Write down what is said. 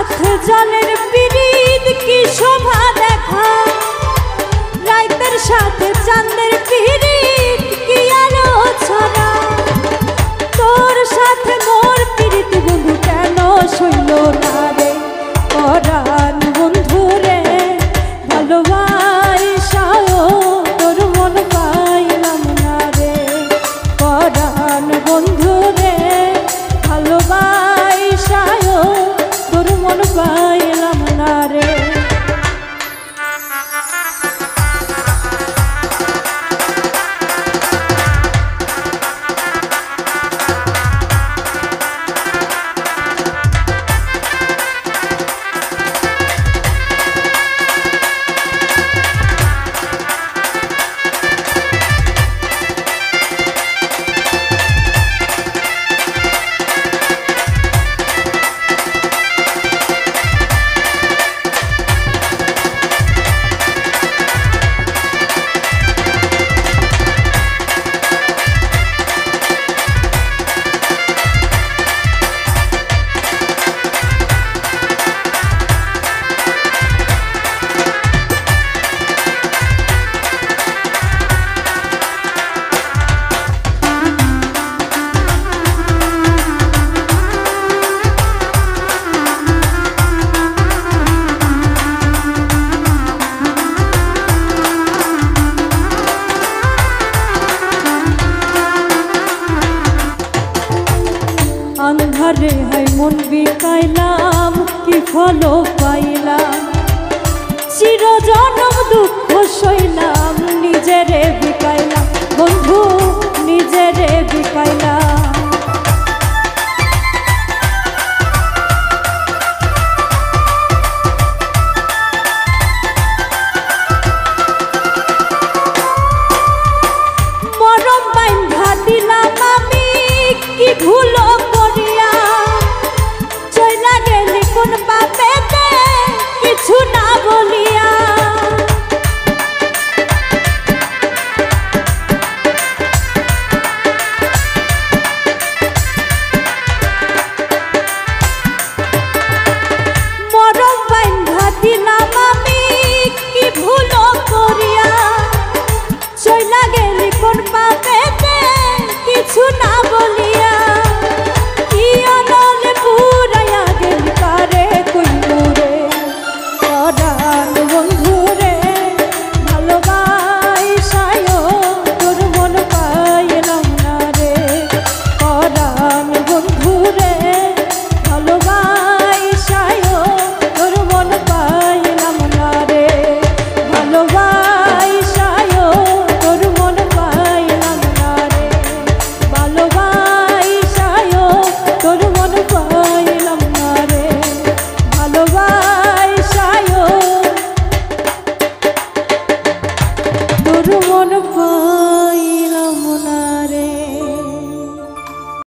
সাথে জলের পিরিত কি শোভা দেখা, রাইতের সাথে চাঁদের পিরিত কি আলো ছড়া। তোর সাথে মোর পিরিত বন্ধু কেন সইল না রে পরাণ বন্ধু রে, ভালোবাসাও তোর মন পাইলাম না রে পরাণ বন্ধু রে, ভালোবাসাও তোর মন পাইলাম না রে। আন্ধারে হাই মন বিকাইলাম কি ফল পাইলাম, চিরজনম দুঃখ সইলাম নিজেরে বিকাইলাম বন্ধু নিজেরে বিকাইলাম।